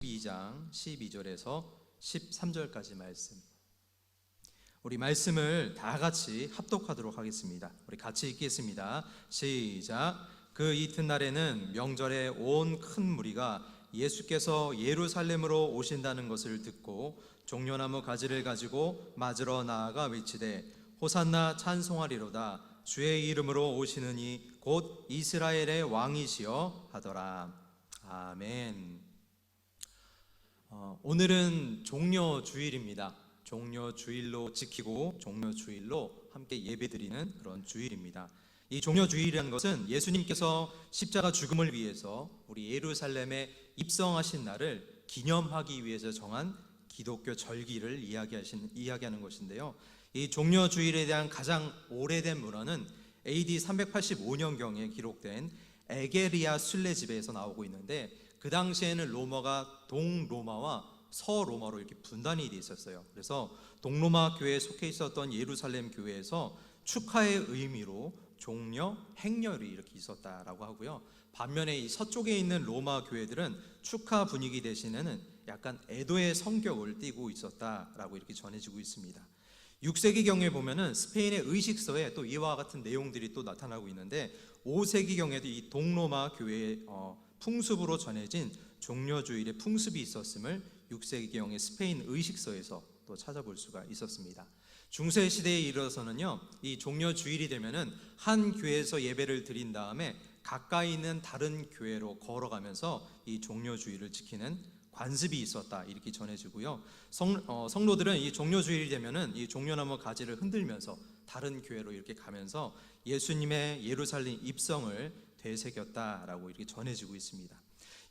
2장 12절에서 13절까지 말씀. 우리 말씀을 다 같이 합독하도록 하겠습니다. 우리 같이 읽겠습니다. 시작. 그 이튿날에는 명절에 온 큰 무리가 예수께서 예루살렘으로 오신다는 것을 듣고 종려나무 가지를 가지고 맞으러 나아가 외치되 호산나 찬송하리로다. 주의 이름으로 오시느니 곧 이스라엘의 왕이시여 하더라. 아멘. 오늘은 종려주일입니다. 종려주일로 지키고 종려주일로 함께 예배드리는 그런 주일입니다. 이 종려주일이라는 것은 예수님께서 십자가 죽음을 위해서 우리 예루살렘에 입성하신 날을 기념하기 위해서 정한 기독교 절기를 이야기하는 것인데요. 이 종려주일에 대한 가장 오래된 문헌은 AD 385년경에 기록된 에게리아 순례집에서 나오고 있는데, 그 당시에는 로마가 동로마와 서로마로 이렇게 분단이 되어 있었어요. 그래서 동로마 교회에 속해 있었던 예루살렘 교회에서 축하의 의미로 종려, 행렬이 이렇게 있었다라고 하고요. 반면에 이 서쪽에 있는 로마 교회들은 축하 분위기 대신에는 약간 애도의 성격을 띠고 있었다라고 이렇게 전해지고 있습니다. 6세기경에 보면은 스페인의 의식서에 또 이와 같은 내용들이 또 나타나고 있는데, 5세기경에도 이 동로마 교회의 풍습으로 전해진 종려주일의 풍습이 있었음을 6세기경의 스페인 의식서에서 또 찾아볼 수가 있었습니다. 중세 시대에 이르러서는요, 이 종려주일이 되면은 한 교회에서 예배를 드린 다음에 가까이 있는 다른 교회로 걸어가면서 이 종려주일을 지키는 관습이 있었다, 이렇게 전해지고요. 성로들은 이 종려주일이 되면은 이 종려나무 가지를 흔들면서 다른 교회로 이렇게 가면서 예수님의 예루살렘 입성을 되새겼다라고 이렇게 전해지고 있습니다.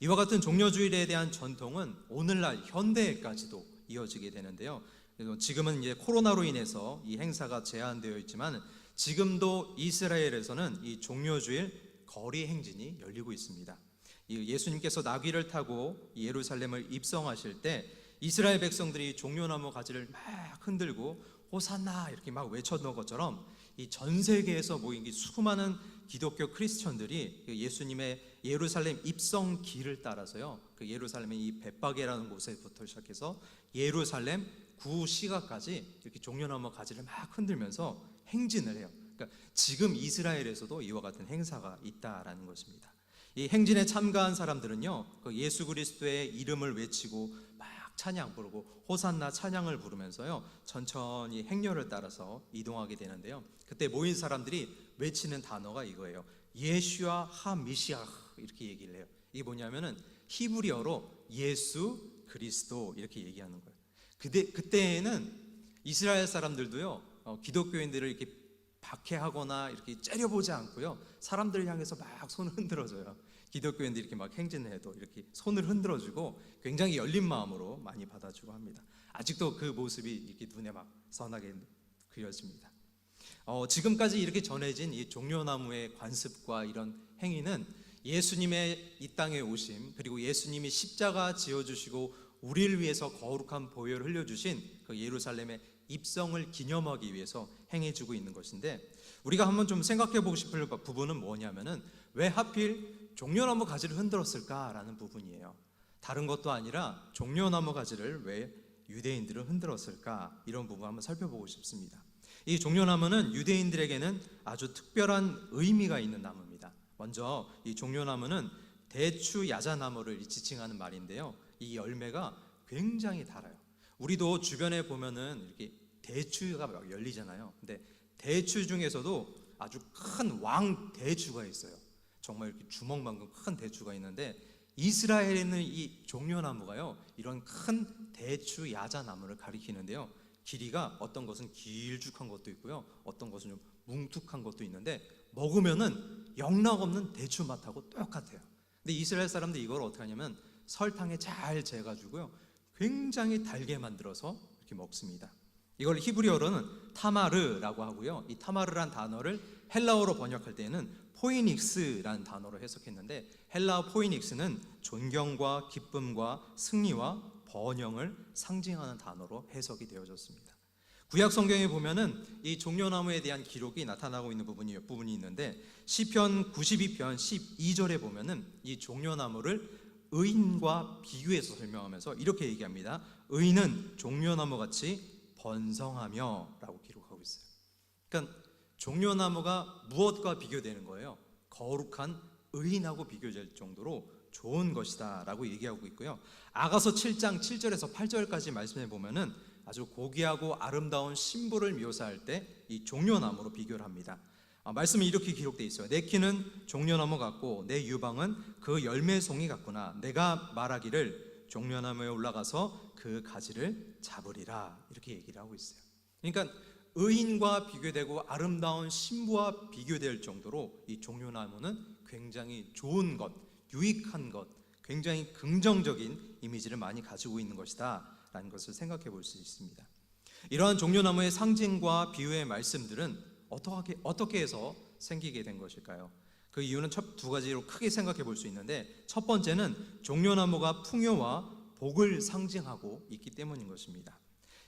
이와 같은 종려주일에 대한 전통은 오늘날 현대에까지도 이어지게 되는데요. 지금은 이제 코로나로 인해서 이 행사가 제한되어 있지만 지금도 이스라엘에서는 이 종려주일 거리 행진이 열리고 있습니다. 예수님께서 나귀를 타고 예루살렘을 입성하실 때 이스라엘 백성들이 종려나무 가지를 막 흔들고 호산나 이렇게 막 외쳤던 것처럼 이 전 세계에서 모인 이 수많은 기독교 크리스천들이 예수님의 예루살렘 입성 길을 따라서요, 그 예루살렘의 이 벳바게라는 곳에부터 시작해서 예루살렘 구시가까지 이렇게 종려나무 가지를 막 흔들면서 행진을 해요. 그러니까 지금 이스라엘에서도 이와 같은 행사가 있다라는 것입니다. 이 행진에 참가한 사람들은요, 그 예수 그리스도의 이름을 외치고 막 찬양 부르고 호산나 찬양을 부르면서요, 천천히 행렬을 따라서 이동하게 되는데요. 그때 모인 사람들이 외치는 단어가 이거예요. 예슈아 하미시아, 이렇게 얘기를 해요. 이게 뭐냐면은 히브리어로 예수 그리스도 이렇게 얘기하는 거예요. 그때에는 이스라엘 사람들도요, 기독교인들을 이렇게 박해하거나 이렇게 째려보지 않고요, 사람들을 향해서 막 손을 흔들어줘요. 기독교인들이 이렇게 막 행진을 해도 이렇게 손을 흔들어주고 굉장히 열린 마음으로 많이 받아주고 합니다. 아직도 그 모습이 이렇게 눈에 막 선하게 그려집니다. 지금까지 이렇게 전해진 이 종려나무의 관습과 이런 행위는 예수님의 이 땅에 오심, 그리고 예수님이 십자가 지어주시고 우리를 위해서 거룩한 보혈을 흘려주신 그 예루살렘의 입성을 기념하기 위해서 행해지고 있는 것인데, 우리가 한번 좀 생각해 보고 싶을 부분은 뭐냐면은 왜 하필 종려나무 가지를 흔들었을까라는 부분이에요. 다른 것도 아니라 종려나무 가지를 왜 유대인들은 흔들었을까, 이런 부분 한번 살펴보고 싶습니다. 이 종려나무는 유대인들에게는 아주 특별한 의미가 있는 나무입니다. 먼저 이 종려나무는 대추 야자나무를 지칭하는 말인데요, 이 열매가 굉장히 달아요. 우리도 주변에 보면은 이렇게 대추가 막 열리잖아요. 근데 대추 중에서도 아주 큰 왕 대추가 있어요. 정말 이렇게 주먹만큼 큰 대추가 있는데, 이스라엘에는 이 종려나무가요, 이런 큰 대추 야자나무를 가리키는데요, 길이가 어떤 것은 길쭉한 것도 있고요, 어떤 것은 좀 뭉툭한 것도 있는데 먹으면은 영락없는 대추 맛하고 똑같아요. 근데 이스라엘 사람들이 이걸 어떻게 하냐면 설탕에 잘 재가지고요, 굉장히 달게 만들어서 이렇게 먹습니다. 이걸 히브리어로는 타마르라고 하고요, 이 타마르란 단어를 헬라어로 번역할 때는 포이닉스라는 단어로 해석했는데, 헬라어 포이닉스는 존경과 기쁨과 승리와 번영을 상징하는 단어로 해석이 되어졌습니다. 구약 성경에 보면은 이 종려나무에 대한 기록이 나타나고 있는 부분이 있는데, 시편 92편 12절에 보면은 이 종려나무를 의인과 비교해서 설명하면서 이렇게 얘기합니다. 의인은 종려나무 같이 번성하며 라고 기록하고 있어요. 그러니까 종려나무가 무엇과 비교되는 거예요? 거룩한 의인하고 비교될 정도로 좋은 것이다 라고 얘기하고 있고요. 아가서 7장 7절에서 8절까지 말씀해 보면은 아주 고귀하고 아름다운 신부를 묘사할 때 이 종려나무로 비교를 합니다. 말씀이 이렇게 기록되어 있어요. 내 키는 종려나무 같고 내 유방은 그 열매송이 같구나. 내가 말하기를 종려나무에 올라가서 그 가지를 잡으리라. 이렇게 얘기를 하고 있어요. 그러니까 의인과 비교되고 아름다운 신부와 비교될 정도로 이 종려나무는 굉장히 좋은 것, 유익한 것, 굉장히 긍정적인 이미지를 많이 가지고 있는 것이다 라는 것을 생각해 볼 수 있습니다. 이러한 종려나무의 상징과 비유의 말씀들은 어떻게 해서 생기게 된 것일까요? 그 이유는 두 가지로 크게 생각해 볼 수 있는데, 첫 번째는 종려나무가 풍요와 복을 상징하고 있기 때문인 것입니다.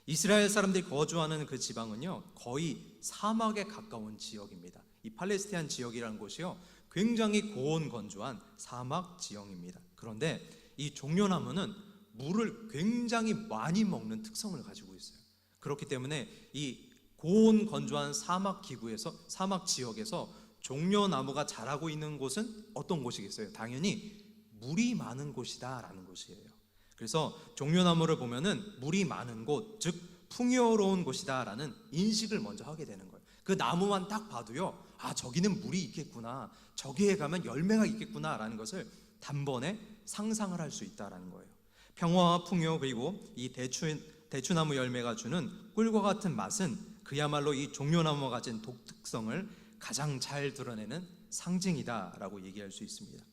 이스라엘 사람들이 거주하는 그 지방은요, 거의 사막에 가까운 지역입니다. 이 팔레스타인 지역이라는 곳이요, 굉장히 고온건조한 사막 지형입니다. 그런데 이 종려나무는 물을 굉장히 많이 먹는 특성을 가지고 있어요. 그렇기 때문에 이 고온건조한 사막 기구에서, 사막 지역에서 종려나무가 자라고 있는 곳은 어떤 곳이겠어요? 당연히 물이 많은 곳이다 라는 곳이에요. 그래서 종려나무를 보면은 물이 많은 곳, 즉 풍요로운 곳이다 라는 인식을 먼저 하게 되는 거예요. 그 나무만 딱 봐도요, 아, 저기는 물이 있겠구나, 저기에 가면 열매가 있겠구나 라는 것을 단번에 상상을 할 수 있다라는 거예요. 평화와 풍요, 그리고 이 대추나무 열매가 주는 꿀과 같은 맛은 그야말로 이 종려나무가 가진 독특성을 가장 잘 드러내는 상징이다라고 얘기할 수 있습니다.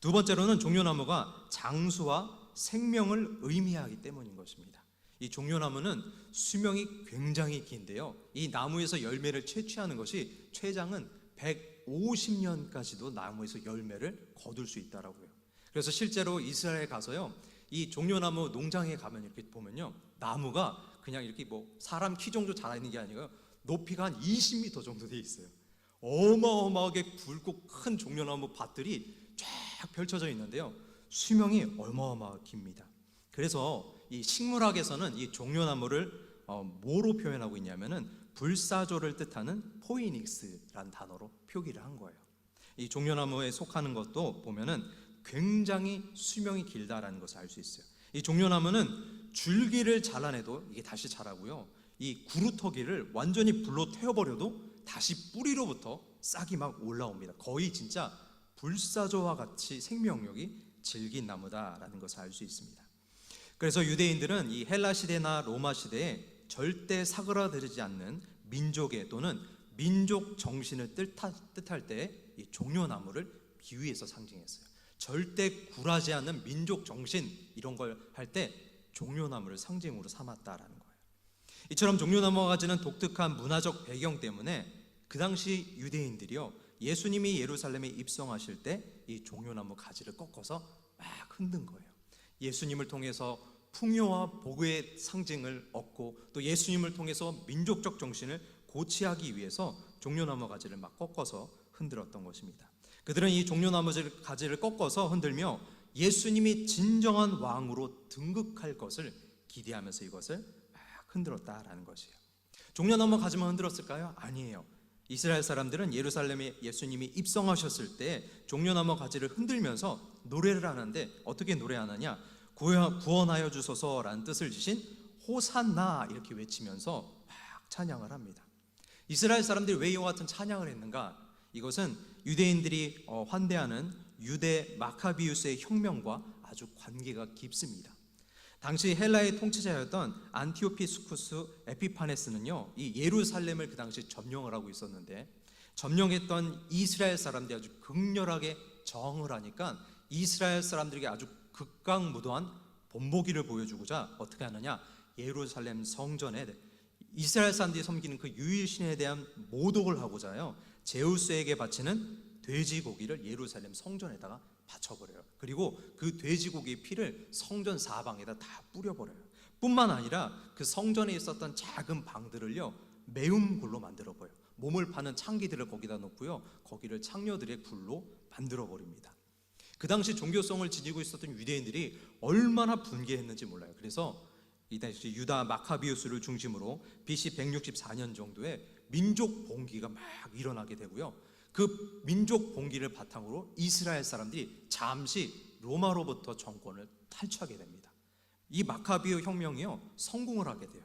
두 번째로는 종려나무가 장수와 생명을 의미하기 때문인 것입니다. 이 종려나무는 수명이 굉장히 긴데요, 이 나무에서 열매를 채취하는 것이 최장은 150년까지도 나무에서 열매를 거둘 수 있다라고 해요. 그래서 실제로 이스라엘에 가서요, 이 종려나무 농장에 가면 이렇게 보면요, 나무가 그냥 이렇게 뭐 사람 키 정도 자라 있는 게 아니고요, 높이가 한 20m 정도 돼 있어요. 어마어마하게 굵고 큰 종려나무 밭들이 쫙 펼쳐져 있는데요, 수명이 어마어마하게 깁니다. 그래서 이 식물학에서는 이 종려나무를 뭐로 표현하고 있냐면은 불사조를 뜻하는 포이닉스라는 단어로 표기를 한 거예요. 이 종려나무에 속하는 것도 보면은 굉장히 수명이 길다라는 것을 알 수 있어요. 이 종려나무는 줄기를 잘라내도 이게 다시 자라고요, 이 구루터기를 완전히 불로 태워버려도 다시 뿌리로부터 싹이 막 올라옵니다. 거의 진짜 불사조와 같이 생명력이 질긴 나무다라는 것을 알 수 있습니다. 그래서 유대인들은 이 헬라 시대나 로마 시대에 절대 사그라들지 않는 민족의 또는 민족 정신을 뜻할 때 이 종려나무를 비유해서 상징했어요. 절대 굴하지 않는 민족 정신, 이런 걸 할 때 종려나무를 상징으로 삼았다라는 거예요. 이처럼 종려나무가 가지는 독특한 문화적 배경 때문에 그 당시 유대인들이요, 예수님이 예루살렘에 입성하실 때 이 종려나무 가지를 꺾어서 막 흔든 거예요. 예수님을 통해서 풍요와 복의 상징을 얻고, 또 예수님을 통해서 민족적 정신을 고취하기 위해서 종려나무 가지를 막 꺾어서 흔들었던 것입니다. 그들은 이 종려나무 가지를 꺾어서 흔들며 예수님이 진정한 왕으로 등극할 것을 기대하면서 이것을 막 흔들었다라는 것이에요. 종려나무 가지만 흔들었을까요? 아니에요. 이스라엘 사람들은 예루살렘에 예수님이 입성하셨을 때 종려나무 가지를 흔들면서 노래를 하는데, 어떻게 노래하느냐, 구원하여 주소서라는 뜻을 지신 호산나 이렇게 외치면서 막 찬양을 합니다. 이스라엘 사람들이 왜 이와 같은 찬양을 했는가? 이것은 유대인들이 환대하는 유대 마카비우스의 혁명과 아주 관계가 깊습니다. 당시 헬라의 통치자였던 안티오피스쿠스 에피파네스는요, 이 예루살렘을 그 당시 점령을 하고 있었는데, 점령했던 이스라엘 사람들이 아주 극렬하게 저항을 하니까 이스라엘 사람들에게 아주 극강무도한 본보기를 보여주고자 어떻게 하느냐, 예루살렘 성전에 이스라엘 사람들이 섬기는 그 유일신에 대한 모독을 하고자요, 제우스에게 바치는 돼지고기를 예루살렘 성전에다가 바쳐버려요. 그리고 그 돼지고기의 피를 성전 사방에다 다 뿌려버려요. 뿐만 아니라 그 성전에 있었던 작은 방들을요, 매운 굴로 만들어버려요. 몸을 파는 창기들을 거기다 놓고요, 거기를 창녀들의 굴로 만들어버립니다. 그 당시 종교성을 지니고 있었던 유대인들이 얼마나 분개했는지 몰라요. 그래서 이 당시 유다 마카비우스를 중심으로 BC 164년 정도에 민족 봉기가 막 일어나게 되고요. 그 민족 봉기를 바탕으로 이스라엘 사람들이 잠시 로마로부터 정권을 탈취하게 됩니다. 이 마카비우 혁명이요, 성공을 하게 돼요.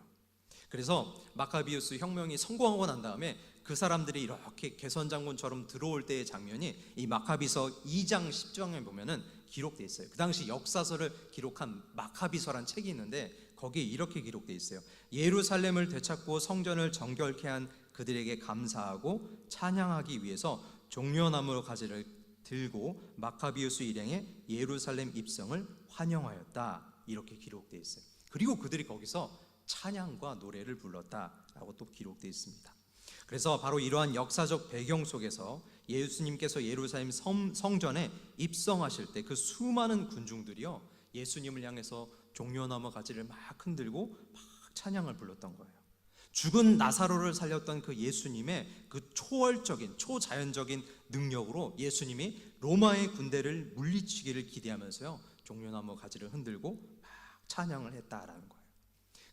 그래서 마카비우스 혁명이 성공하고 난 다음에 그 사람들이 이렇게 개선 장군처럼 들어올 때의 장면이 이 마카비서 2장 10장에 보면은 기록되어 있어요. 그 당시 역사서를 기록한 마카비서란 책이 있는데 거기에 이렇게 기록되어 있어요. 예루살렘을 되찾고 성전을 정결케 한 그들에게 감사하고 찬양하기 위해서 종려나무 가지를 들고 마카비우스 일행의 예루살렘 입성을 환영하였다, 이렇게 기록되어 있어요. 그리고 그들이 거기서 찬양과 노래를 불렀다라고 또 기록되어 있습니다. 그래서 바로 이러한 역사적 배경 속에서 예수님께서 예루살렘 성전에 입성하실 때 그 수많은 군중들이요, 예수님을 향해서 종려나무 가지를 막 흔들고 막 찬양을 불렀던 거예요. 죽은 나사로를 살렸던 그 예수님의 그 초월적인 초자연적인 능력으로 예수님이 로마의 군대를 물리치기를 기대하면서요, 종려나무 가지를 흔들고 막 찬양을 했다라는 거예요.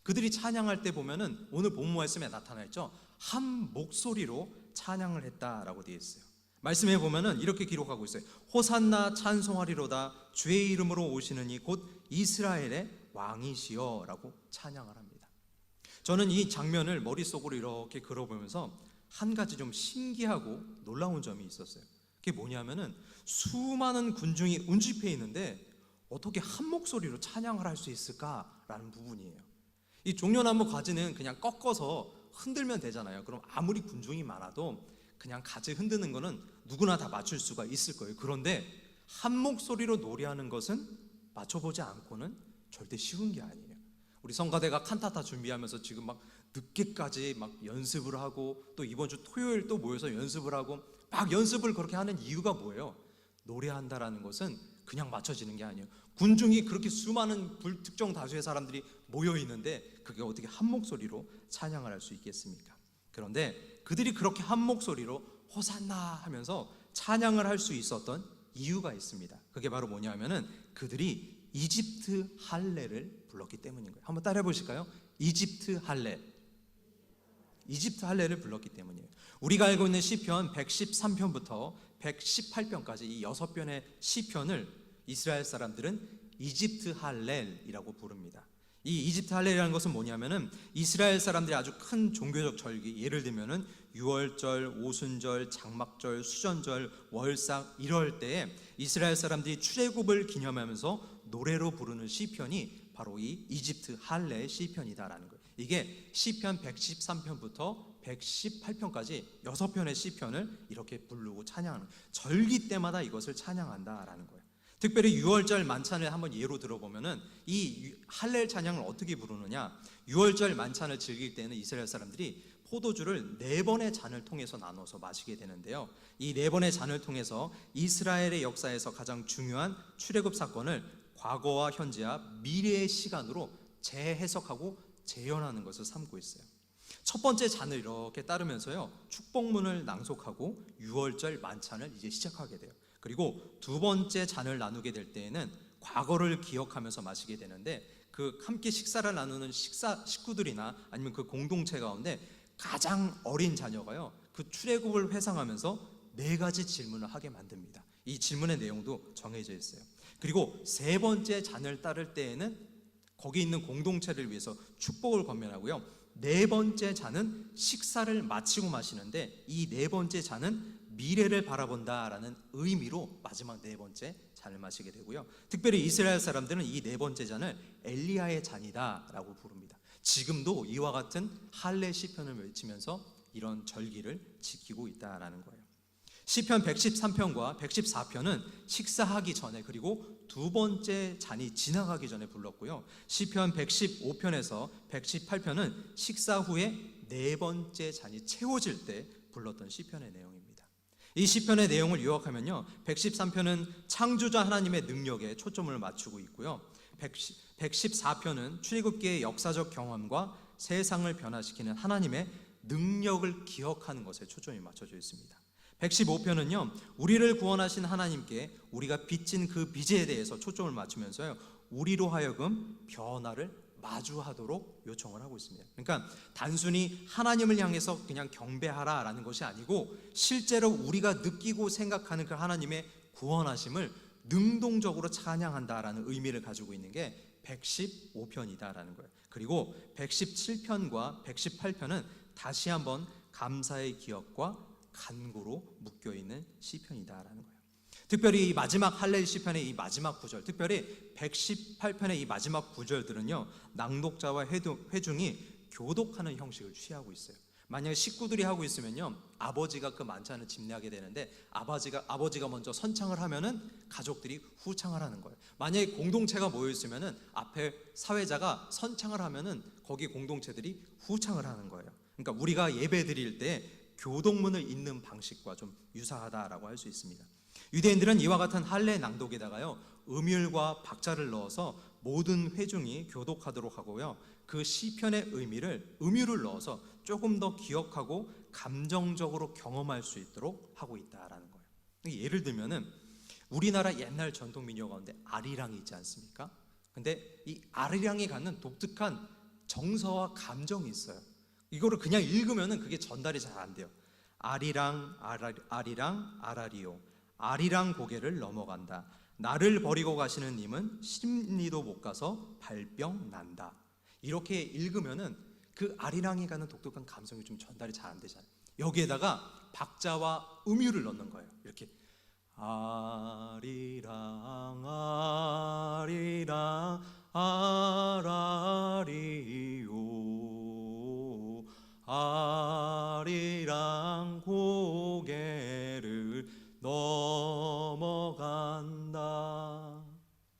그들이 찬양할 때 보면은 오늘 본문 말씀에 나타나 있죠. 한 목소리로 찬양을 했다라고 되어 있어요. 말씀에 보면은 이렇게 기록하고 있어요. 호산나 찬송하리로다, 주의 이름으로 오시는 이 곧 이스라엘의 왕이시여 라고 찬양을 합니다. 저는 이 장면을 머릿속으로 이렇게 그려보면서 한 가지 좀 신기하고 놀라운 점이 있었어요. 그게 뭐냐면은 수많은 군중이 운집해 있는데 어떻게 한 목소리로 찬양을 할 수 있을까라는 부분이에요. 이 종려나무 가지는 그냥 꺾어서 흔들면 되잖아요. 그럼 아무리 군중이 많아도 그냥 가지 흔드는 거는 누구나 다 맞출 수가 있을 거예요. 그런데 한 목소리로 노래하는 것은 맞춰보지 않고는 절대 쉬운 게 아니에요. 우리 성가대가 칸타타 준비하면서 지금 막 늦게까지 막 연습을 하고 또 이번 주 토요일 또 모여서 연습을 하고 막 연습을 그렇게 하는 이유가 뭐예요? 노래한다라는 것은 그냥 맞춰지는 게 아니에요. 군중이 그렇게 수많은 불특정 다수의 사람들이 모여 있는데 그게 어떻게 한 목소리로 찬양을 할 수 있겠습니까? 그런데 그들이 그렇게 한 목소리로 호산나 하면서 찬양을 할 수 있었던 이유가 있습니다. 그게 바로 뭐냐면은 그들이 이집트 할례를 불렀기 때문인 거예요. 한번 따라해 보실까요? 이집트 할례. 이집트 할례를 불렀기 때문이에요. 우리가 알고 있는 시편 113편부터 118편까지 이 6편의 시편을 이스라엘 사람들은 이집트 할렐이라고 부릅니다. 이 이집트 할렐이라는 것은 뭐냐면은 이스라엘 사람들이 아주 큰 종교적 절기, 예를 들면은 유월절, 오순절, 장막절, 수전절, 월삭 이럴 때에 이스라엘 사람들이 출애굽을 기념하면서 노래로 부르는 시편이 바로 이 이집트 할례 시편이다라는 거예요. 이게 시편 113편부터 118편까지 6편의 시편을 이렇게 부르고 찬양하는, 절기 때마다 이것을 찬양한다라는 거예요. 특별히 유월절 만찬을 한번 예로 들어보면은 이 할렐 찬양을 어떻게 부르느냐, 유월절 만찬을 즐길 때는 이스라엘 사람들이 포도주를 4번의 잔을 통해서 나눠서 마시게 되는데요, 이 4번의 잔을 통해서 이스라엘의 역사에서 가장 중요한 출애굽 사건을 과거와 현재와 미래의 시간으로 재해석하고 재현하는 것을 삼고 있어요. 첫 번째 잔을 이렇게 따르면서요, 축복문을 낭독하고 유월절 만찬을 이제 시작하게 돼요. 그리고 두 번째 잔을 나누게 될 때에는 과거를 기억하면서 마시게 되는데, 그 함께 식사를 나누는 식구들이나 아니면 그 공동체 가운데 가장 어린 자녀가요, 그 출애굽을 회상하면서 4가지 질문을 하게 만듭니다. 이 질문의 내용도 정해져 있어요. 그리고 세 번째 잔을 따를 때에는 거기 있는 공동체를 위해서 축복을 권면하고요, 4번째 잔은 식사를 마치고 마시는데 이 4번째 잔은 미래를 바라본다라는 의미로 마지막 4번째 잔을 마시게 되고요, 특별히 이스라엘 사람들은 이 4번째 잔을 엘리야의 잔이다라고 부릅니다. 지금도 이와 같은 할례 시편을 외치면서 이런 절기를 지키고 있다라는 거예요. 시편 113편과 114편은 식사하기 전에, 그리고 두 번째 잔이 지나가기 전에 불렀고요, 시편 115편에서 118편은 식사 후에 4번째 잔이 채워질 때 불렀던 시편의 내용입니다. 이 시편의 내용을 요약하면요, 113편은 창조자 하나님의 능력에 초점을 맞추고 있고요, 114편은 출애굽기의 역사적 경험과 세상을 변화시키는 하나님의 능력을 기억하는 것에 초점이 맞춰져 있습니다. 115편은요, 우리를 구원하신 하나님께 우리가 빚진 그 빚에 대해서 초점을 맞추면서요, 우리로 하여금 변화를 마주하도록 요청을 하고 있습니다. 그러니까 단순히 하나님을 향해서 그냥 경배하라라는 것이 아니고 실제로 우리가 느끼고 생각하는 그 하나님의 구원하심을 능동적으로 찬양한다라는 의미를 가지고 있는 게 115편이다라는 거예요. 그리고 117편과 118편은 다시 한번 감사의 기억과 간구로 묶여있는 시편이다라는 거예요. 특별히 이 마지막 할렐 시편의 이 마지막 구절, 특별히 118편의 이 마지막 구절들은요, 낭독자와 회중이 교독하는 형식을 취하고 있어요. 만약에 식구들이 하고 있으면요, 아버지가 그 만찬을 집례하게 되는데 아버지가 먼저 선창을 하면은 가족들이 후창을 하는 거예요. 만약에 공동체가 모여 있으면은 앞에 사회자가 선창을 하면은 거기 공동체들이 후창을 하는 거예요. 그러니까 우리가 예배 드릴 때 교독문을 읽는 방식과 좀 유사하다라고 할 수 있습니다. 유대인들은 이와 같은 할례 낭독에다가요, 음율과 박자를 넣어서 모든 회중이 교독하도록 하고요, 그 시편의 의미를 음율을 넣어서 조금 더 기억하고 감정적으로 경험할 수 있도록 하고 있다라는 거예요. 예를 들면은 우리나라 옛날 전통 민요 가운데 아리랑이 있지 않습니까? 근데 이 아리랑이 갖는 독특한 정서와 감정이 있어요. 이거를 그냥 읽으면은 그게 전달이 잘 안 돼요. 아리랑 아리랑 아라리요, 아리랑 고개를 넘어간다. 나를 버리고 가시는 님은 심리도 못 가서 발병 난다. 이렇게 읽으면은 그 아리랑이 가는 독특한 감성이 좀 전달이 잘 안 되잖아요. 여기에다가 박자와 음율을 넣는 거예요. 이렇게 아리랑 아리랑 아라리요, 아리랑 고개를 넘어간다.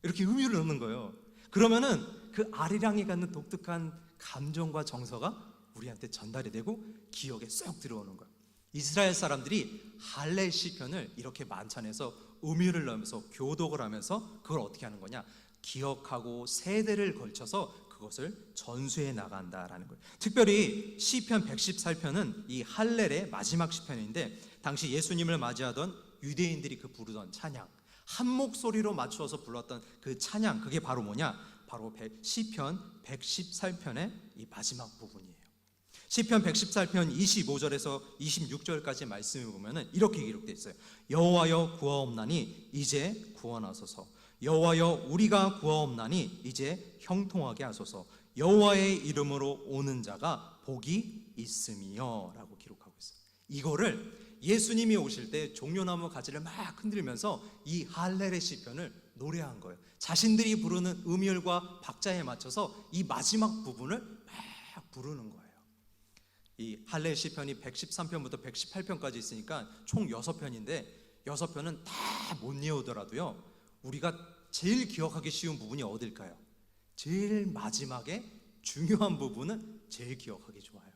이렇게 음율을 넣는 거예요. 그러면은 그 아리랑이 갖는 독특한 감정과 정서가 우리한테 전달이 되고 기억에 쏙 들어오는 거예요. 이스라엘 사람들이 할례 시편을 이렇게 만찬에서 음율을 넣으면서 교독을 하면서 그걸 어떻게 하는 거냐, 기억하고 세대를 걸쳐서 그것을 전수해 나간다라는 거예요. 특별히 시편 114편은 이 할렐의 마지막 시편인데, 당시 예수님을 맞이하던 유대인들이 그 부르던 찬양, 한 목소리로 맞추어서 불렀던 그 찬양, 그게 바로 뭐냐, 바로 시편 114편의 이 마지막 부분이에요. 시편 114편 25절에서 26절까지 말씀을 보면은 이렇게 기록되어 있어요. 여호와여 구하옵나니 이제 구원하소서. 여호와여 우리가 구하옵나니 이제 형통하게 하소서. 여호와의 이름으로 오는 자가 복이 있음이여 라고 기록하고 있어요. 이거를 예수님이 오실 때 종려나무 가지를 막 흔들면서 이 할렐의 시편을 노래한 거예요. 자신들이 부르는 음율과 박자에 맞춰서 이 마지막 부분을 막 부르는 거예요. 이 할렐 시편이 113편부터 118편까지 있으니까 총 6편인데 6편은 다 못 외우더라도요, 우리가 제일 기억하기 쉬운 부분이 어딜까요? 제일 마지막에 중요한 부분은 제일 기억하기 좋아요.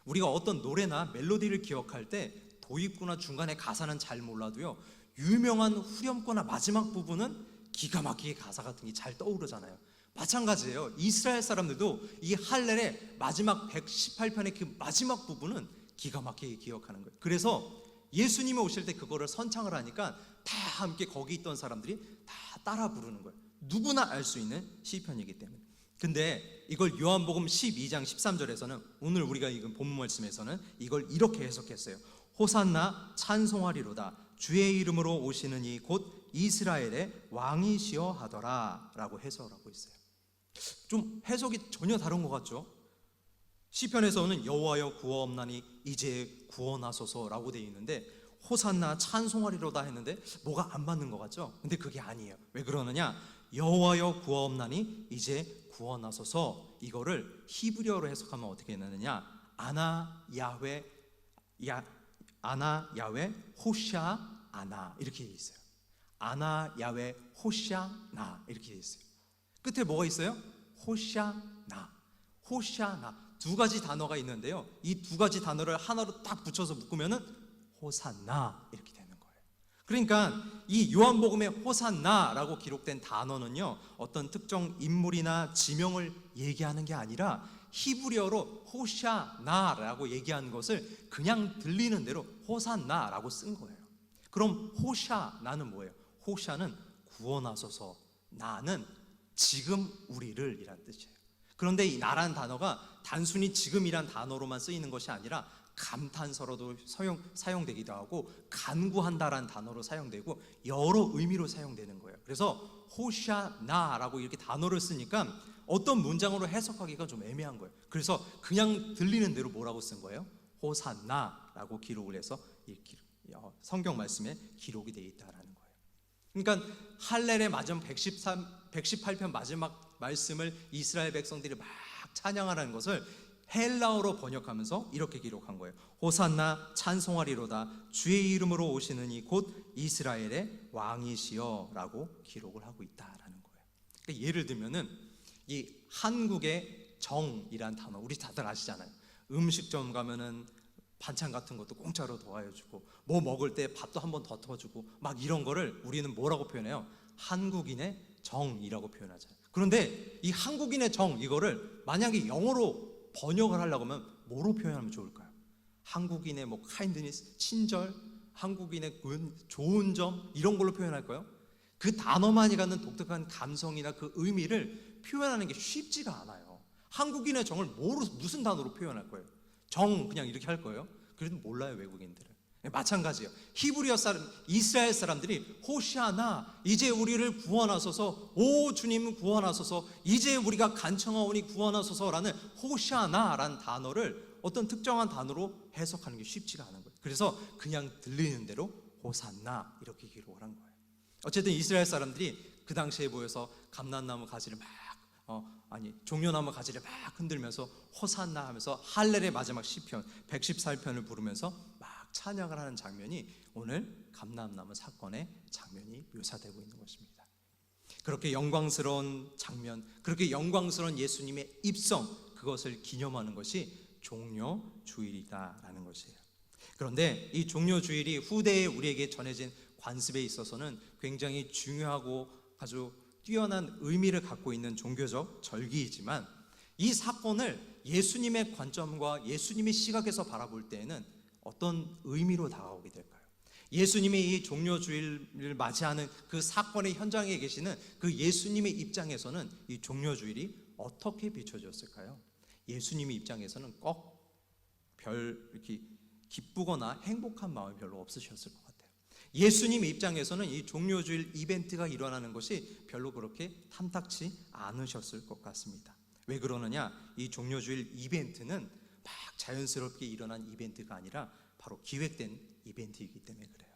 우리가 어떤 노래나 멜로디를 기억할 때 도입구나 중간에 가사는 잘 몰라도요, 유명한 후렴구나 마지막 부분은 기가 막히게 가사 같은 게 잘 떠오르잖아요. 마찬가지예요. 이스라엘 사람들도 이 할렐의 마지막 118편의 그 마지막 부분은 기가 막히게 기억하는 거예요. 그래서 예수님이 오실 때 그거를 선창을 하니까 다 함께 거기 있던 사람들이 다 따라 부르는 거예요. 누구나 알 수 있는 시편이기 때문에. 근데 이걸 요한복음 12장 13절에서는, 오늘 우리가 읽은 본문 말씀에서는 이걸 이렇게 해석했어요. 호산나 찬송하리로다. 주의 이름으로 오시는 이 곧 이스라엘의 왕이시여 하더라 라고 해석하고 있어요. 좀 해석이 전혀 다른 것 같죠? 시편에서는 여호와여 구하옵나니 이제 구원하소서 라고 되어 있는데, 호산나 찬송하리로다 했는데 뭐가 안 맞는 것 같죠? 근데 그게 아니에요. 왜 그러느냐, 여호와여 구하옵나니 이제 구원하소서, 이거를 히브리어로 해석하면 어떻게 되느냐, 아나 야훼 호샤 아나 이렇게 되어 있어요. 아나 야훼 호샤 나 이렇게 되어 있어요. 끝에 뭐가 있어요? 호샤나, 호샤나, 두 가지 단어가 있는데요, 이 두 가지 단어를 하나로 딱 붙여서 묶으면은 호산나 이렇게 되는 거예요. 그러니까 이 요한복음의 호산나라고 기록된 단어는요, 어떤 특정 인물이나 지명을 얘기하는 게 아니라 히브리어로 호샤나라고 얘기하는 것을 그냥 들리는 대로 호산나라고 쓴 거예요. 그럼 호샤나는 뭐예요? 호샤는 구원하소서, 나는 지금 우리를 이란 뜻이에요. 그런데 이 나라는 단어가 단순히 지금이란 단어로만 쓰이는 것이 아니라 감탄사로도 사용되기도 하고 간구한다라는 단어로 사용되고 여러 의미로 사용되는 거예요. 그래서 호샤나라고 이렇게 단어를 쓰니까 어떤 문장으로 해석하기가 좀 애매한 거예요. 그래서 그냥 들리는 대로 뭐라고 쓴 거예요? 호산나라고 기록을 해서 성경 말씀에 기록이 되어 있다라는 거예요. 그러니까 할렐의 마지막 118편 마지막 말씀을 이스라엘 백성들이 막 찬양하라는 것을 헬라어로 번역하면서 이렇게 기록한 거예요. 호산나 찬송하리로다, 주의 이름으로 오시는 이 곧 이스라엘의 왕이시여 라고 기록을 하고 있다라는 거예요. 그러니까 예를 들면은 이 한국의 정이란 단어 우리 다들 아시잖아요. 음식점 가면은 반찬 같은 것도 공짜로 더해주고 뭐 먹을 때 밥도 한 번 더 터주고 막 이런 거를 우리는 뭐라고 표현해요? 한국인의 정이라고 표현하잖아요. 그런데 이 한국인의 정 이거를 만약에 영어로 번역을 하려고 하면 뭐로 표현하면 좋을까요? 한국인의 뭐 카인드니스, 친절, 한국인의 좋은 점 이런 걸로 표현할까요? 그 단어만이 갖는 독특한 감성이나 그 의미를 표현하는 게 쉽지가 않아요. 한국인의 정을 무슨 단어로 표현할 거예요? 정 그냥 이렇게 할 거예요? 그래도 몰라요, 외국인들은. 마찬가지예요. 히브리어 사람, 이스라엘 사람들이 호시아나, 이제 우리를 구원하소서, 오 주님 구원하소서, 이제 우리가 간청하오니 구원하소서라는 호시아나라는 단어를 어떤 특정한 단어로 해석하는 게 쉽지가 않은 거예요. 그래서 그냥 들리는 대로 호산나 이렇게 기록을 한 거예요. 어쨌든 이스라엘 사람들이 그 당시에 모여서 감람나무 가지를 종려나무 가지를 막 흔들면서 호산나 하면서 할렐의 마지막 시편 114편을 부르면서 막 찬양을 하는 장면이 오늘 감람나무 사건의 장면이 묘사되고 있는 것입니다. 그렇게 영광스러운 장면, 그렇게 영광스러운 예수님의 입성, 그것을 기념하는 것이 종려주일이다라는 것이에요. 그런데 이 종려주일이 후대에 우리에게 전해진 관습에 있어서는 굉장히 중요하고 아주 뛰어난 의미를 갖고 있는 종교적 절기이지만 이 사건을 예수님의 관점과 예수님의 시각에서 바라볼 때에는 어떤 의미로 다가오게 될까요? 예수님이 이 종려주일을 맞이하는 그 사건의 현장에 계시는 그 예수님의 입장에서는 이 종려주일이 어떻게 비춰졌을까요? 예수님의 입장에서는 꼭 이렇게 기쁘거나 행복한 마음이 별로 없으셨을 것 같아요. 예수님 입장에서는 이 종려주일 이벤트가 일어나는 것이 별로 그렇게 탐탁치 않으셨을 것 같습니다. 왜 그러느냐? 이 종려주일 이벤트는 막 자연스럽게 일어난 이벤트가 아니라 바로 기획된 이벤트이기 때문에 그래요.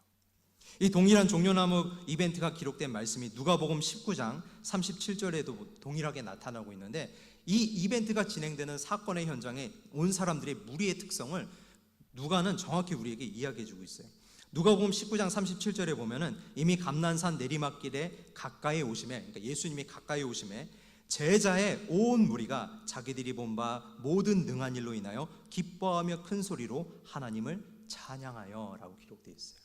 이 동일한 종려나무 이벤트가 기록된 말씀이 누가복음 19장 37절에도 동일하게 나타나고 있는데 이 이벤트가 진행되는 사건의 현장에 온 사람들의 무리의 특성을 누가는 정확히 우리에게 이야기해 주고 있어요. 누가복음 19장 37절에 보면은 이미 감난산 내리막길에 가까이 오심에, 그러니까 예수님이 가까이 오심에 제자의 온 무리가 자기들이 본 바 모든 능한 일로 인하여 기뻐하며 큰 소리로 하나님을 찬양하여 라고 기록되어 있어요.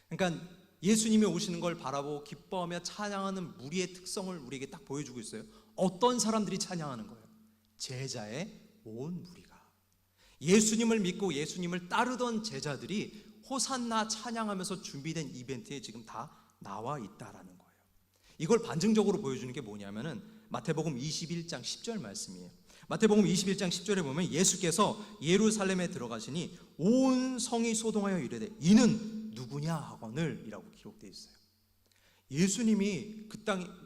그러니까 예수님이 오시는 걸 바라보고 기뻐하며 찬양하는 무리의 특성을 우리에게 딱 보여주고 있어요. 어떤 사람들이 찬양하는 거예요? 제자의 온 무리가, 예수님을 믿고 예수님을 따르던 제자들이 호산나 찬양하면서 준비된 이벤트에 지금 다 나와 있다라는 거예요. 이걸 반증적으로 보여주는 게 뭐냐면은 마태복음 21장 10절 말씀이에요. 마태복음 21장 10절에 보면 예수께서 예루살렘에 들어가시니 온 성이 소동하여 이르되 이는 누구냐 하거늘 이라고 기록되어 있어요. 예수님이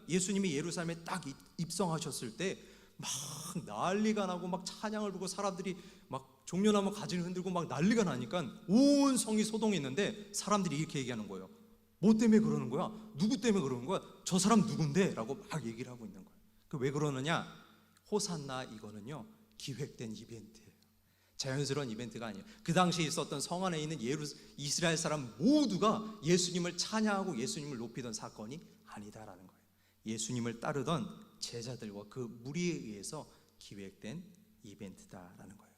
예수님이 예루살렘에 딱 입성하셨을 때 막 난리가 나고 막 찬양을 부르고 사람들이 막 종려나무 가지를 흔들고 막 난리가 나니까 온 성이 소동했는데 사람들이 이렇게 얘기하는 거예요. 뭐 때문에 그러는 거야? 누구 때문에 그러는 거야? 저 사람 누군데? 라고 막 얘기를 하고 있는 거예요. 왜 그러느냐? 호산나 이거는요 기획된 이벤트예요. 자연스러운 이벤트가 아니에요. 그 당시에 있었던 성 안에 있는 이스라엘 사람 모두가 예수님을 찬양하고 예수님을 높이던 사건이 아니다라는 거예요. 예수님을 따르던 제자들과 그 무리에 의해서 기획된 이벤트다라는 거예요.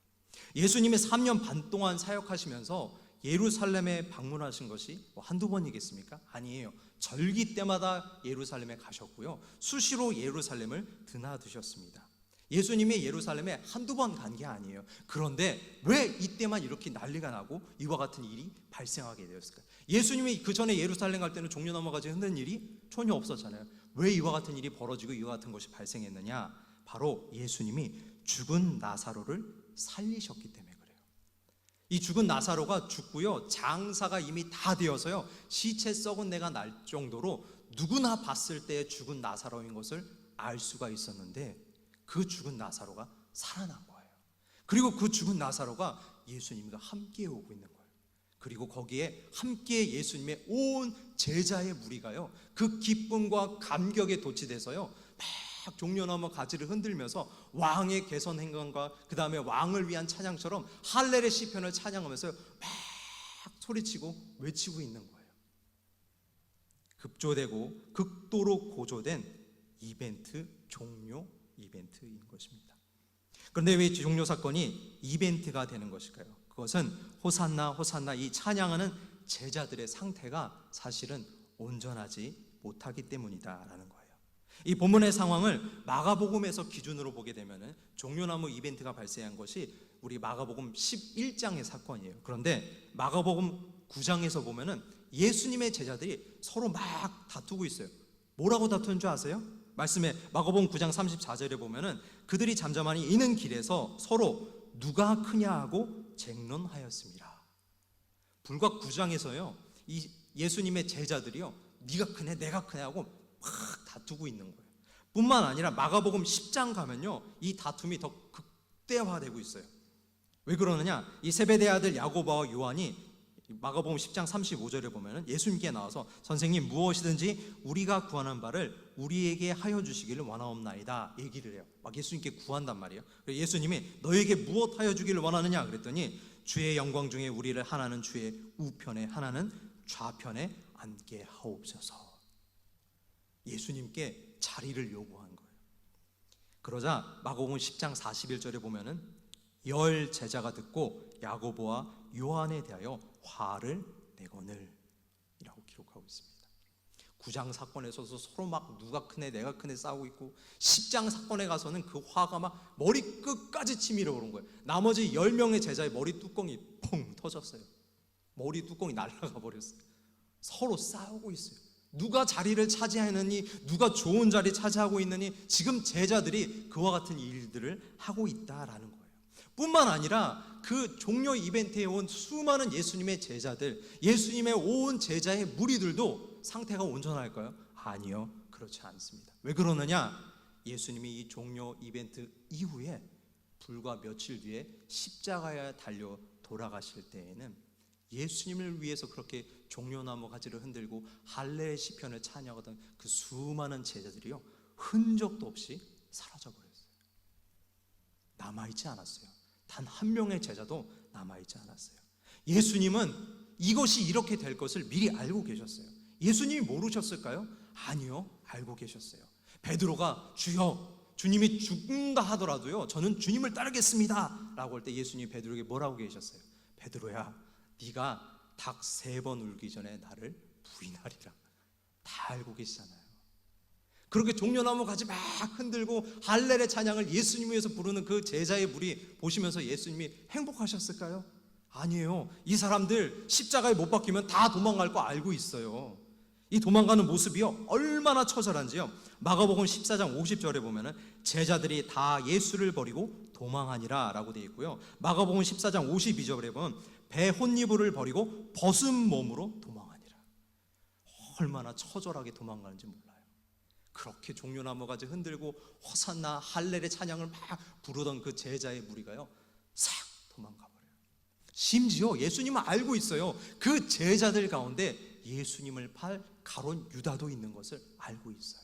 예수님이 3년 반 동안 사역하시면서 예루살렘에 방문하신 것이 한두 번이겠습니까? 아니에요. 절기 때마다 예루살렘에 가셨고요, 수시로 예루살렘을 드나드셨습니다. 예수님이 예루살렘에 한두 번 간 게 아니에요. 그런데 왜 이때만 이렇게 난리가 나고 이와 같은 일이 발생하게 되었을까요? 예수님이 그 전에 예루살렘 갈 때는 종려나무가지 흔든 일이 전혀 없었잖아요. 왜 이와 같은 일이 벌어지고 이와 같은 것이 발생했느냐? 바로 예수님이 죽은 나사로를 살리셨기 때문에 그래요. 이 죽은 나사로가 죽고요, 장사가 이미 다 되어서요, 시체 썩은 내가 날 정도로 누구나 봤을 때 죽은 나사로인 것을 알 수가 있었는데, 그 죽은 나사로가 살아난 거예요. 그리고 그 죽은 나사로가 예수님과 함께 오고 있는 거예요. 그리고 거기에 함께 예수님의 온 제자의 무리가요, 그 기쁨과 감격에 도취돼서요, 막 종려나무 가지를 흔들면서 왕의 개선 행관과 그 다음에 왕을 위한 찬양처럼 할렐의 시편을 찬양하면서 막 소리치고 외치고 있는 거예요. 급조되고 극도로 고조된 이벤트, 종료 이벤트인 것입니다. 그런데 왜 종료 사건이 이벤트가 되는 것일까요? 그것은 호산나 호산나 이 찬양하는 제자들의 상태가 사실은 온전하지 못하기 때문이다라는 거예요. 이 본문의 상황을 마가복음에서 기준으로 보게 되면 종려나무 이벤트가 발생한 것이 우리 마가복음 11장의 사건이에요. 그런데 마가복음 9장에서 보면은 예수님의 제자들이 서로 막 다투고 있어요. 뭐라고 다투는 줄 아세요? 말씀에 마가복음 9장 34절에 보면은 그들이 잠잠하니 이는 길에서 서로 누가 크냐 하고 쟁론하였습니다. 불과 9장에서요, 이 예수님의 제자들이요, 네가 크냐 내가 크냐 하고 막 다투고 있는 거예요. 뿐만 아니라 마가복음 10장 가면요, 이 다툼이 더 극대화되고 있어요. 왜 그러느냐? 이 세베대의 아들 야고보와 요한이 마가복음 10장 35절에 보면은 예수님께 나와서 선생님 무엇이든지 우리가 구하는 바를 우리에게 하여 주시기를 원하옵나이다 얘기를 해요. 막 예수님께 구한단 말이에요. 그래서 예수님이 너에게 무엇 하여 주기를 원하느냐 그랬더니 주의 영광 중에 우리를 하나는 주의 우편에 하나는 좌편에 앉게 하옵소서. 예수님께 자리를 요구한 거예요. 그러자 마가복음 10장 41절에 보면은 열 제자가 듣고 야고보와 요한에 대하여 화를 내거늘 이라고 기록하고 있습니다. 9장 사건에서 서로 막 누가 크네 내가 크네 싸우고 있고, 10장 사건에 가서는 그 화가 막 머리 끝까지 치밀어 오른 거예요. 나머지 10명의 제자의 머리 뚜껑이 퐁 터졌어요. 머리 뚜껑이 날아가 버렸어요. 서로 싸우고 있어요. 누가 자리를 차지하느니, 누가 좋은 자리 차지하고 있느니, 지금 제자들이 그와 같은 일들을 하고 있다라는 거예요. 뿐만 아니라 그 종료 이벤트에 온 수많은 예수님의 제자들, 예수님의 온 제자의 무리들도 상태가 온전할까요? 아니요, 그렇지 않습니다. 왜 그러느냐? 예수님이 이 종료 이벤트 이후에 불과 며칠 뒤에 십자가에 달려 돌아가실 때에는 예수님을 위해서 그렇게 종려나무 가지를 흔들고 할례 시편을 찬양하던 그 수많은 제자들이요, 흔적도 없이 사라져 버렸어요. 남아있지 않았어요. 단 한 명의 제자도 남아있지 않았어요. 예수님은 이것이 이렇게 될 것을 미리 알고 계셨어요. 예수님이 모르셨을까요? 아니요, 알고 계셨어요. 베드로가 주여, 주님이 죽는다 하더라도요 저는 주님을 따르겠습니다 라고 할 때 예수님이 베드로에게 뭐라고 계셨어요? 베드로야, 네가 닭 3번 울기 전에 나를 부인하리라. 다 알고 계시잖아요. 그렇게 종려나무 가지 막 흔들고 할렐의 찬양을 예수님 위해서 부르는 그 제자의 무리 보시면서 예수님이 행복하셨을까요? 아니에요. 이 사람들 십자가에 못 박히면 다 도망갈 거 알고 있어요. 이 도망가는 모습이요 얼마나 처절한지요, 마가복음 14장 50절에 보면은 제자들이 다 예수를 버리고 도망하니라 라고 되어 있고요, 마가복음 14장 52절에 보면 배 혼니부를 버리고 벗은 몸으로 도망하니라. 얼마나 처절하게 도망가는지 몰라요. 그렇게 종려나무 가지 흔들고 호산나 할렐의 찬양을 막 부르던 그 제자의 무리가요 싹 도망가 버려요. 심지어 예수님은 알고 있어요. 그 제자들 가운데 예수님을 팔 가룟 유다도 있는 것을 알고 있어요.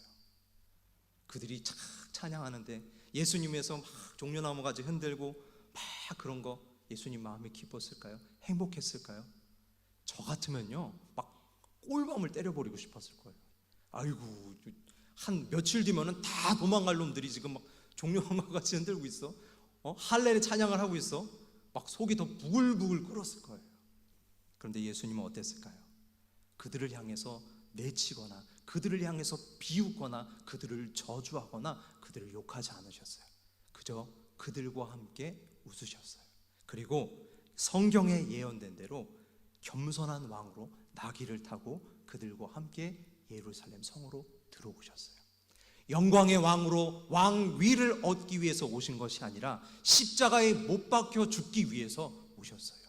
그들이 착 찬양하는데 예수님에서 막 종려나무 가지 흔들고 막 그런 거 예수님 마음이 기뻤을까요? 행복했을까요? 저 같으면요 막 꼴밤을 때려버리고 싶었을 거예요. 아이고, 한 며칠 뒤면은 다 도망갈 놈들이 지금 막 종려나무 같이 흔들고 있어. 할렐의 찬양을 하고 있어. 막 속이 더 부글부글 끓었을 거예요. 그런데 예수님은 어땠을까요? 그들을 향해서 내치거나 그들을 향해서 비웃거나 그들을 저주하거나 그들을 욕하지 않으셨어요. 그저 그들과 함께 웃으셨어요. 그리고 성경에 예언된 대로 겸손한 왕으로 나귀를 타고 그들과 함께 예루살렘 성으로 들어오셨어요. 영광의 왕으로 왕위를 얻기 위해서 오신 것이 아니라 십자가에 못 박혀 죽기 위해서 오셨어요.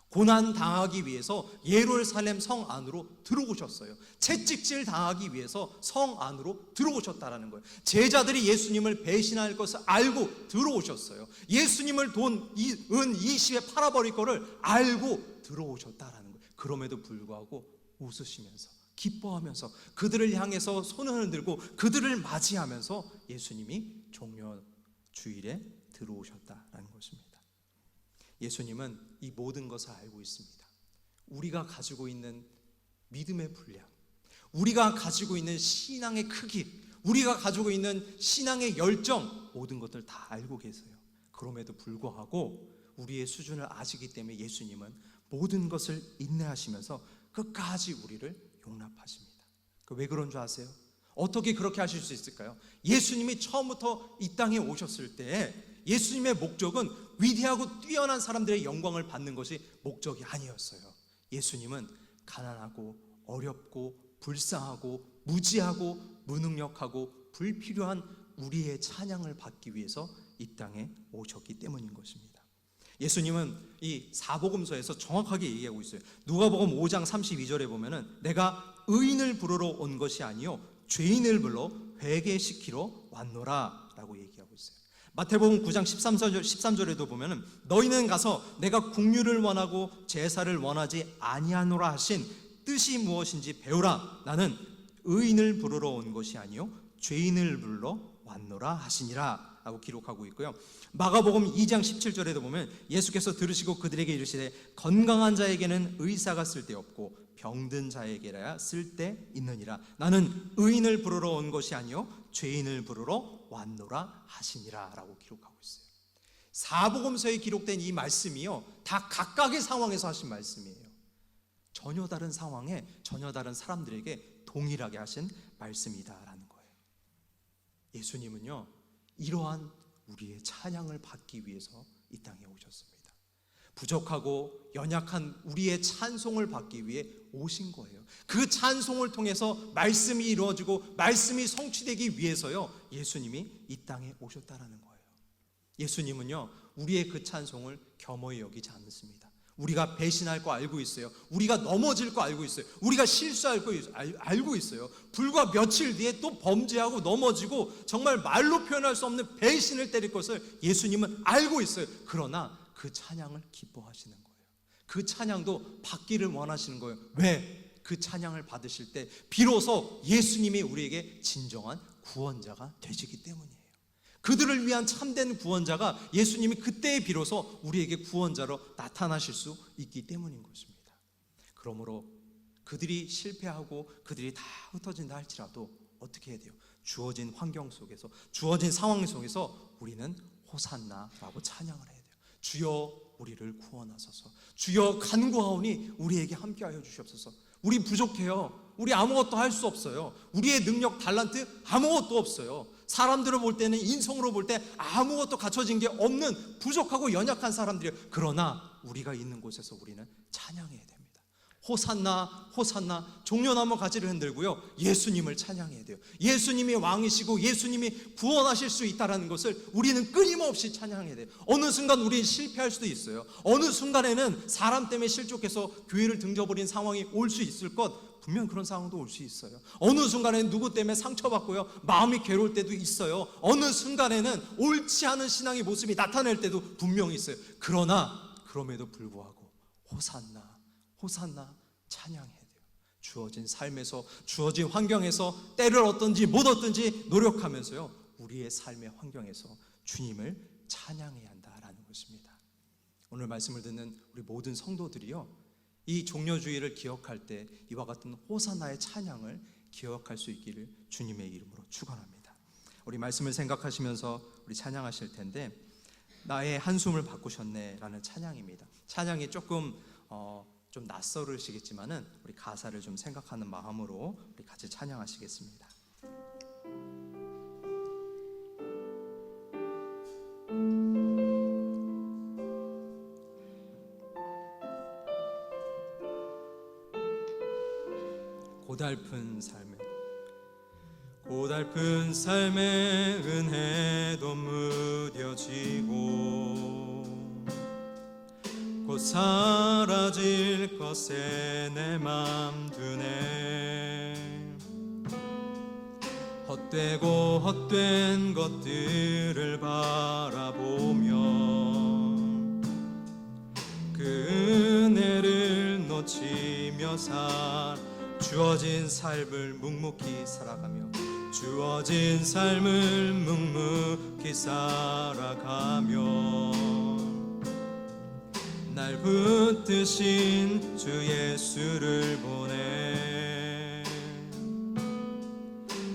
고난 당하기 위해서 예루살렘 성 안으로 들어오셨어요. 채찍질 당하기 위해서 성 안으로 들어오셨다라는 거예요. 제자들이 예수님을 배신할 것을 알고 들어오셨어요. 예수님을 은 20에 팔아버릴 것을 알고 들어오셨다라는 거예요. 그럼에도 불구하고 웃으시면서 기뻐하면서 그들을 향해서 손을 흔들고 그들을 맞이하면서 예수님이 종려 주일에 들어오셨다라는 것입니다. 예수님은 이 모든 것을 알고 있습니다. 우리가 가지고 있는 믿음의 분량, 우리가 가지고 있는 신앙의 크기, 우리가 가지고 있는 신앙의 열정, 모든 것들 다 알고 계세요. 그럼에도 불구하고 우리의 수준을 아시기 때문에 예수님은 모든 것을 인내하시면서 끝까지 우리를 용납하십니다. 왜 그런 줄 아세요? 어떻게 그렇게 하실 수 있을까요? 예수님이 처음부터 이 땅에 오셨을 때 예수님의 목적은 위대하고 뛰어난 사람들의 영광을 받는 것이 목적이 아니었어요. 예수님은 가난하고 어렵고 불쌍하고 무지하고 무능력하고 불필요한 우리의 찬양을 받기 위해서 이 땅에 오셨기 때문인 것입니다. 예수님은 이 사복음서에서 정확하게 얘기하고 있어요. 누가복음 5장 32절에 보면은 내가 의인을 부르러 온 것이 아니요 죄인을 불러 회개시키러 왔노라 라고 얘기하고 있어요. 마태복음 9장 13절에도 보면은 너희는 가서 내가 국류를 원하고 제사를 원하지 아니하노라 하신 뜻이 무엇인지 배우라. 나는 의인을 부르러 온 것이 아니요 죄인을 불러 왔노라 하시니라 라고 기록하고 있고요. 마가복음 2장 17절에도 보면 예수께서 들으시고 그들에게 이르시되 건강한 자에게는 의사가 쓸데없고 병든 자에게라야 쓸데있느니라. 나는 의인을 부르러 온 것이 아니요 죄인을 부르러 왔노라 하시니라 라고 기록하고 있어요. 사복음서에 기록된 이 말씀이요 다 각각의 상황에서 하신 말씀이에요. 전혀 다른 상황에 전혀 다른 사람들에게 동일하게 하신 말씀이다라는 거예요. 예수님은요 이러한 우리의 찬양을 받기 위해서 이 땅에 오셨습니다. 부족하고 연약한 우리의 찬송을 받기 위해 오신 거예요. 그 찬송을 통해서 말씀이 이루어지고 말씀이 성취되기 위해서요 예수님이 이 땅에 오셨다라는 거예요. 예수님은요 우리의 그 찬송을 겸허히 여기지 않습니다. 우리가 배신할 거 알고 있어요. 우리가 넘어질 거 알고 있어요. 우리가 실수할 거 알고 있어요. 불과 며칠 뒤에 또 범죄하고 넘어지고 정말 말로 표현할 수 없는 배신을 때릴 것을 예수님은 알고 있어요. 그러나 그 찬양을 기뻐하시는 거예요. 그 찬양도 받기를 원하시는 거예요. 왜? 그 찬양을 받으실 때 비로소 예수님이 우리에게 진정한 구원자가 되시기 때문이에요. 그들을 위한 참된 구원자가 예수님이 그때에 비로소 우리에게 구원자로 나타나실 수 있기 때문인 것입니다. 그러므로 그들이 실패하고 그들이 다 흩어진다 할지라도 어떻게 해야 돼요? 주어진 환경 속에서 주어진 상황 속에서 우리는 호산나라고 찬양을 해야 돼요. 주여 우리를 구원하소서. 주여 간구하오니 우리에게 함께하여 주시옵소서. 우리 부족해요. 우리 아무것도 할 수 없어요. 우리의 능력, 달란트 아무것도 없어요. 사람들을 볼 때는 인성으로 볼 때 아무것도 갖춰진 게 없는 부족하고 연약한 사람들이에요. 그러나 우리가 있는 곳에서 우리는 찬양해야 됩니다. 호산나 호산나 종려나무 가지를 흔들고요 예수님을 찬양해야 돼요. 예수님이 왕이시고 예수님이 구원하실 수 있다는 것을 우리는 끊임없이 찬양해야 돼요. 어느 순간 우리는 실패할 수도 있어요. 어느 순간에는 사람 때문에 실족해서 교회를 등져버린 상황이 올 수 있을 것 분명 그런 상황도 올 수 있어요. 어느 순간에는 누구 때문에 상처받고요 마음이 괴로울 때도 있어요. 어느 순간에는 옳지 않은 신앙의 모습이 나타날 때도 분명히 있어요. 그러나 그럼에도 불구하고 호산나 호산나 찬양해야 돼요. 주어진 삶에서 주어진 환경에서 때를 얻든지 못 얻든지 노력하면서요 우리의 삶의 환경에서 주님을 찬양해야 한다라는 것입니다. 오늘 말씀을 듣는 우리 모든 성도들이요 이 종려주의를 기억할 때 이와 같은 호산나의 찬양을 기억할 수 있기를 주님의 이름으로 축원합니다. 우리 말씀을 생각하시면서 우리 찬양하실 텐데 나의 한숨을 바꾸셨네 라는 찬양입니다. 찬양이 조금 좀 낯설으시겠지만은 우리 가사를 좀 생각하는 마음으로 우리 같이 찬양하시겠습니다. 고달픈 삶에 은혜도 무뎌지고 곧 사라질 것에 내 맘 두네. 헛되고 헛된 것들을 바라보며 그 은혜를 놓치며 주어진 삶을 묵묵히 살아가며 주어진 삶을 묵묵히 살아가며 날 붙드신 주 예수를 보내.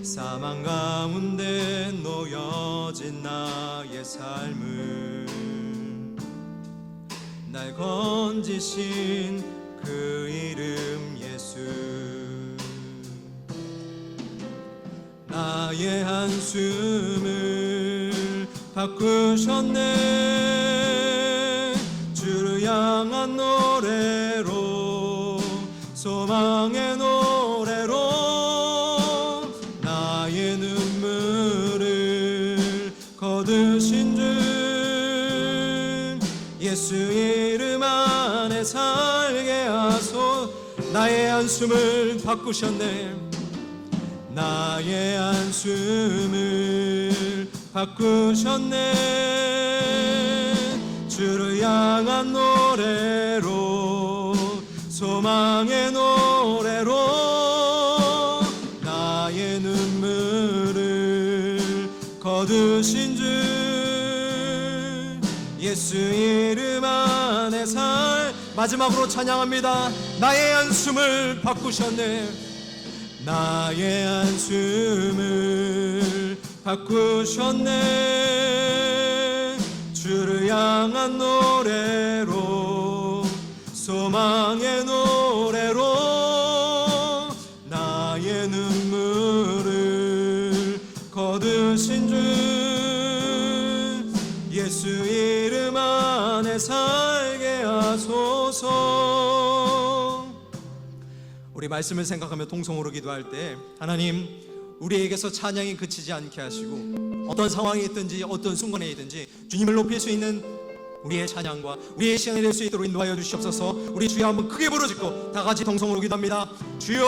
사망 가운데 놓여진 나의 삶을 날 건지신 그 이름 예수. 나의 한숨을 바꾸셨네. 주를 향한 노래로 소망의 노래로 나의 눈물을 거두신 주 예수 이름 안에 살게 하소. 나의 한숨을 바꾸셨네. 나의 한숨을 바꾸셨네. 주를 향한 노래로 소망의 노래로 나의 눈물을 거두신 주 예수 이름 안에 마지막으로 찬양합니다. 나의 한숨을 바꾸셨네. 나의 한숨을 바꾸셨네. 주를 향한 노래로 소망의 노래로 나의 눈물을 거두신 주 예수 이름 안에 살게 하소서. 우리 말씀을 생각하며 통성으로 기도할 때 하나님, 우리에게서 찬양이 그치지 않게 하시고 어떤 상황이 있든지 어떤 순간에 있든지 주님을 높일 수 있는 우리의 찬양과 우리의 시간이 될 수 있도록 인도하여 주시옵소서. 우리 주여 한번 크게 부르짖고 다 같이 통성으로 기도합니다. 주여